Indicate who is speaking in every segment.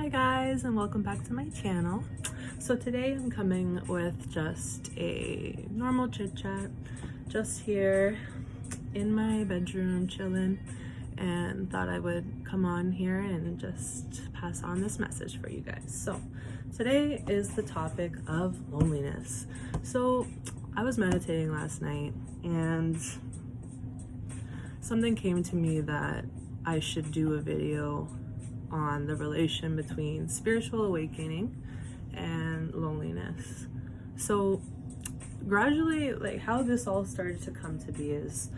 Speaker 1: Hi guys, and welcome back to my channel. So today I'm coming with just a normal chit chat, just here in my bedroom chilling, and thought I would come on here and just pass on this message for you guys. So today is the topic of loneliness. So I was meditating last night and something came to me that I should do a video on the relation between spiritual awakening and loneliness. So gradually, like how this all started to come to be is,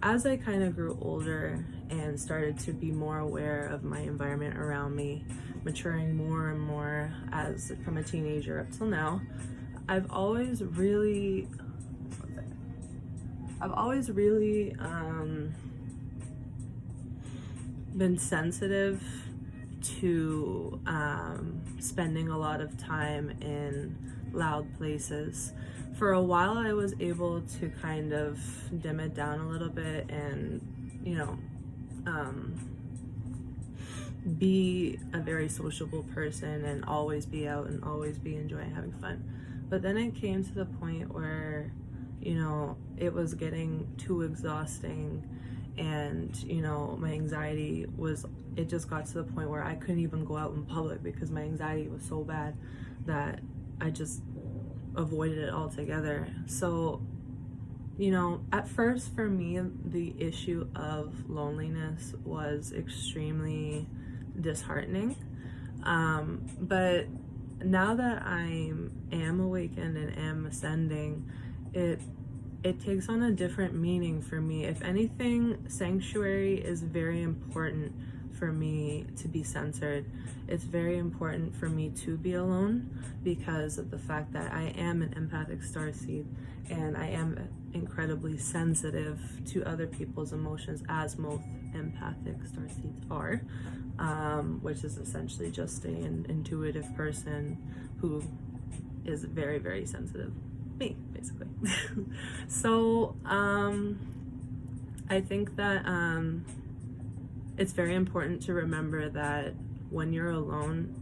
Speaker 1: as I kind of grew older and started to be more aware of my environment around me, maturing more and more as from a teenager up till now, I've always really been sensitive to spending a lot of time in loud places. For a while I was able to kind of dim it down a little bit and be a very sociable person and always be out and always be enjoying having fun. But then it came to the point where it was getting too exhausting, and my anxiety it just got to the point where I couldn't even go out in public because my anxiety was so bad that I just avoided it altogether. So at first for me the issue of loneliness was extremely disheartening, but now that I am awakened and am ascending, it takes on a different meaning for me. If anything, sanctuary is very important for me to be centered. It's very important for me to be alone because of the fact that I am an empathic starseed and I am incredibly sensitive to other people's emotions, as most empathic starseeds are, which is essentially just an intuitive person who is very, very sensitive. Me, basically. So I think that it's very important to remember that when you're alone,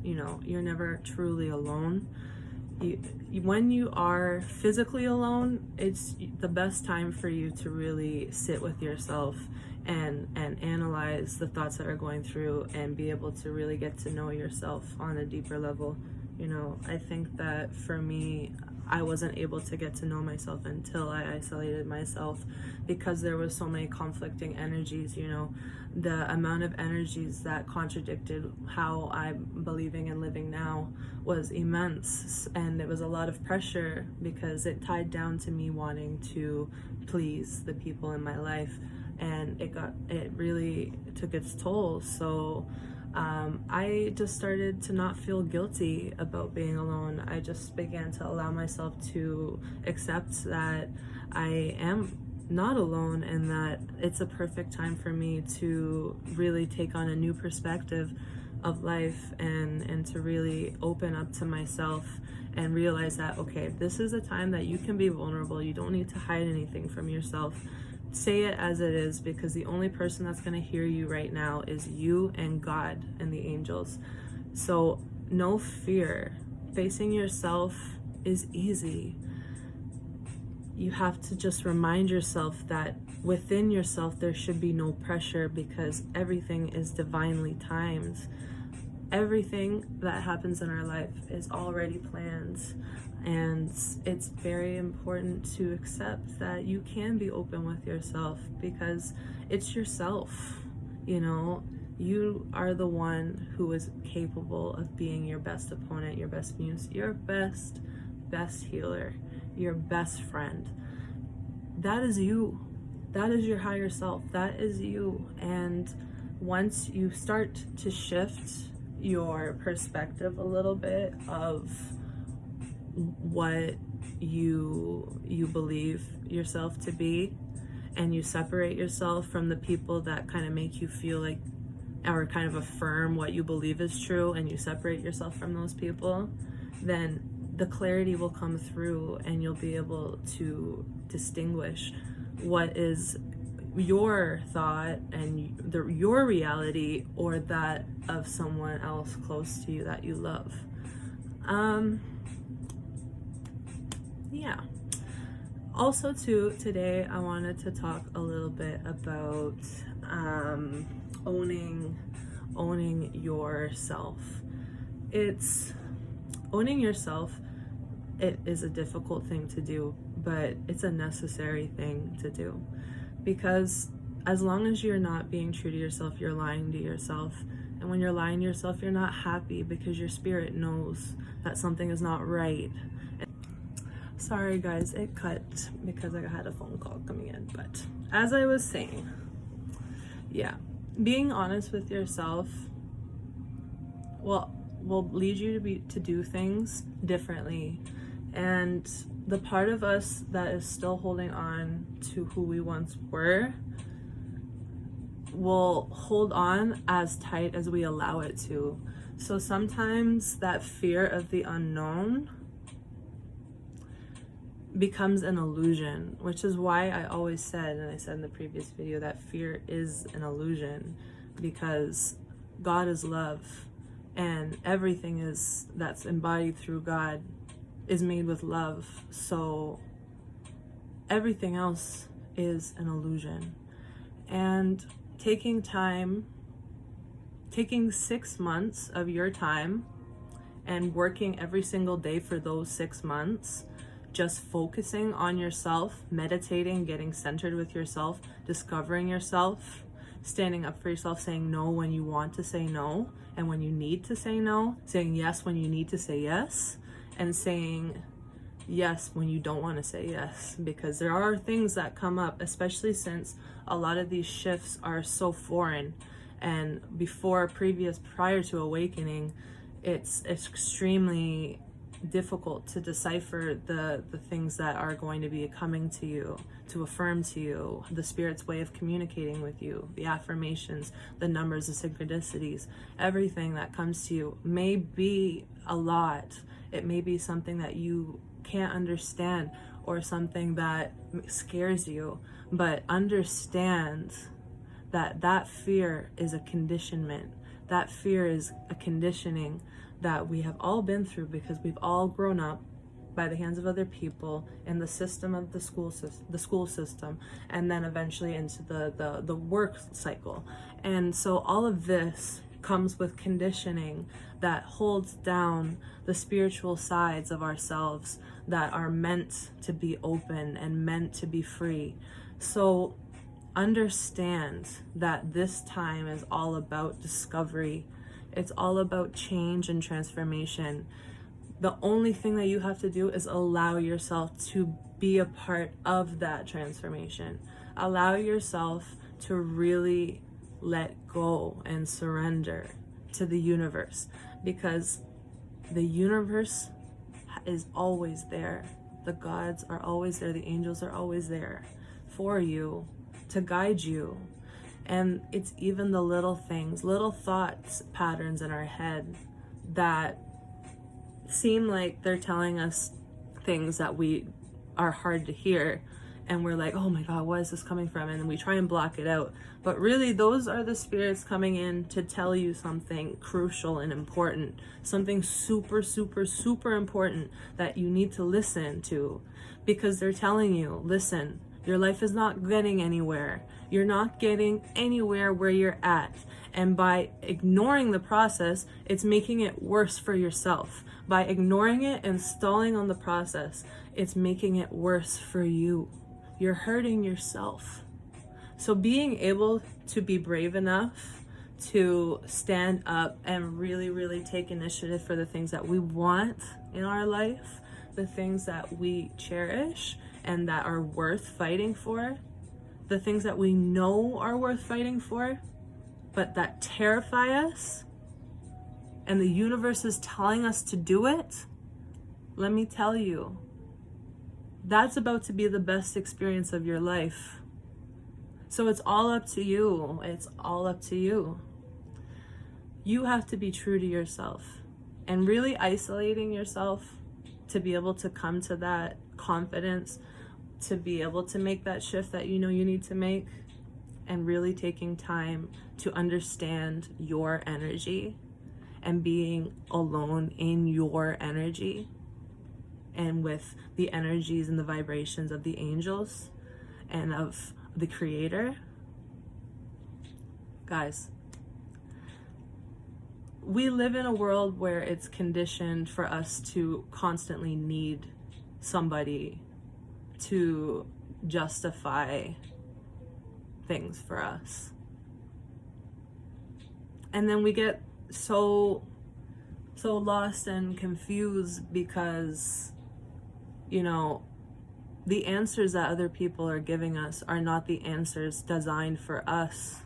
Speaker 1: you're never truly alone. When you are physically alone, it's the best time for you to really sit with yourself and analyze the thoughts that are going through and be able to really get to know yourself on a deeper level. I think that for me, I wasn't able to get to know myself until I isolated myself because there was so many conflicting energies. The amount of energies that contradicted how I'm believing and living now was immense, and it was a lot of pressure because it tied down to me wanting to please the people in my life, and it really took its toll. So I just started to not feel guilty about being alone. I just began to allow myself to accept that I am not alone and that it's a perfect time for me to really take on a new perspective of life and to really open up to myself and realize that, okay, this is a time that you can be vulnerable. You don't need to hide anything from yourself. Say it as it is, because the only person that's going to hear you right now is you and God and the angels. So no fear. Facing yourself is easy. You have to just remind yourself that within yourself there should be no pressure because everything is divinely timed. Everything that happens in our life is already planned. And it's very important to accept that you can be open with yourself because it's yourself. You are the one who is capable of being your best opponent, your best muse, your best healer, your best friend. That is you. That is your higher self. That is you. And once you start to shift your perspective a little bit of what you believe yourself to be, and you separate yourself from the people that kind of make you feel like or kind of affirm what you believe is true, and you separate yourself from those people, then the clarity will come through and you'll be able to distinguish what is your thought and your reality or that of someone else close to you that you love. Yeah. Also too, today I wanted to talk a little bit about owning yourself. Owning yourself, it is a difficult thing to do, but it's a necessary thing to do, because as long as you're not being true to yourself, you're lying to yourself. And when you're lying to yourself, you're not happy because your spirit knows that something is not right. Sorry guys, it cut because I had a phone call coming in. But as I was saying, yeah, being honest with yourself will lead you to do things differently. And the part of us that is still holding on to who we once were will hold on as tight as we allow it to. So sometimes that fear of the unknown becomes an illusion, which is why I always said, and I said in the previous video, that fear is an illusion, because God is love, and everything that's embodied through God is made with love. So everything else is an illusion. And taking 6 months of your time and working every single day for those 6 months, just focusing on yourself, meditating, getting centered with yourself, discovering yourself, standing up for yourself, saying no when you want to say no, and when you need to say no, saying yes when you need to say yes, and saying yes when you don't want to say yes. Because there are things that come up, especially since a lot of these shifts are so foreign, and prior to awakening, it's extremely difficult to decipher the things that are going to be coming to you, to affirm to you, the spirit's way of communicating with you, the affirmations, the numbers, the synchronicities. Everything that comes to you may be a lot. It may be something that you can't understand or something that scares you, but understand that fear is a conditionment. That fear is a conditioning that we have all been through, because we've all grown up by the hands of other people in the system of the school system, and then eventually into the work cycle. And so all of this comes with conditioning that holds down the spiritual sides of ourselves that are meant to be open and meant to be free. So understand that this time is all about discovery. It's all about change and transformation. The only thing that you have to do is allow yourself to be a part of that transformation. Allow yourself to really let go and surrender to the universe, because the universe is always there. The gods are always there. The angels are always there for you, to guide you. And it's even the little things, little thoughts patterns in our head that seem like they're telling us things that we are hard to hear, and we're like, oh my God, what is this coming from? And then we try and block it out. But really, those are the spirits coming in to tell you something crucial and important, something super, super, super important that you need to listen to, because they're telling you, listen, your life is not getting anywhere. You're not getting anywhere where you're at. And by ignoring the process, it's making it worse for yourself. By ignoring it and stalling on the process, it's making it worse for you. You're hurting yourself. So being able to be brave enough to stand up and really, really take initiative for the things that we want in our life, the things that we cherish and that are worth fighting for, the things that we know are worth fighting for, but that terrify us, and the universe is telling us to do it, let me tell you, that's about to be the best experience of your life. So it's all up to you. It's all up to you. You have to be true to yourself, and really isolating yourself to be able to come to that confidence, to be able to make that shift that you know you need to make. and really taking time to understand your energy and being alone in your energy and with the energies and the vibrations of the angels and of the Creator. Guys, we live in a world where it's conditioned for us to constantly need somebody to justify things for us. And then we get so lost and confused because, you know, the answers that other people are giving us are not the answers designed for us.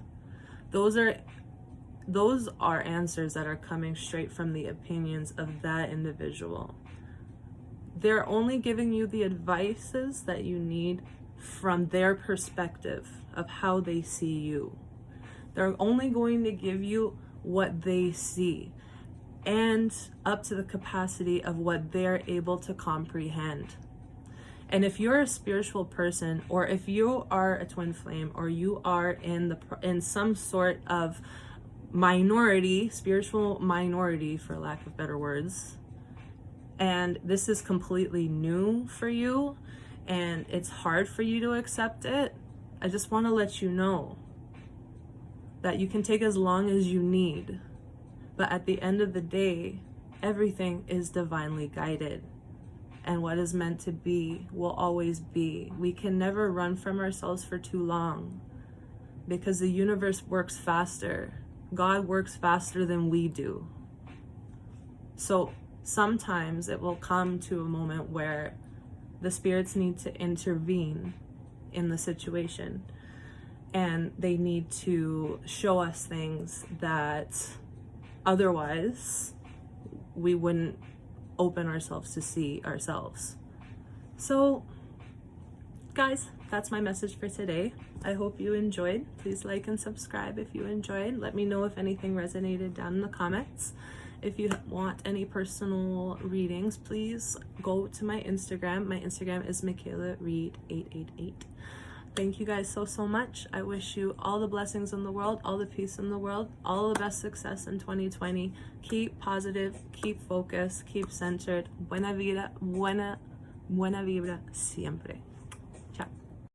Speaker 1: Those are answers that are coming straight from the opinions of that individual. They're only giving you the advices that you need from their perspective of how they see you. They're only going to give you what they see and up to the capacity of what they're able to comprehend. And if you're a spiritual person, or if you are a twin flame, or you are in some sort of minority, spiritual minority, for lack of better words, and this is completely new for you and it's hard for you to accept it, I just want to let you know that you can take as long as you need, but at the end of the day, everything is divinely guided, and what is meant to be will always be. We can never run from ourselves for too long, because the universe works faster. God works faster than we do. So sometimes it will come to a moment where the spirits need to intervene in the situation, and they need to show us things that otherwise we wouldn't open ourselves to see ourselves. So guys, that's my message for today. I hope you enjoyed. Please like and subscribe if you enjoyed. Let me know if anything resonated down in the comments. If you want any personal readings, please go to my Instagram. My Instagram is Michaela Reed 888. Thank you guys so much. I wish you all the blessings in the world, all the peace in the world, all the best success in 2020. Keep positive, keep focused, keep centered. Buena vibra siempre.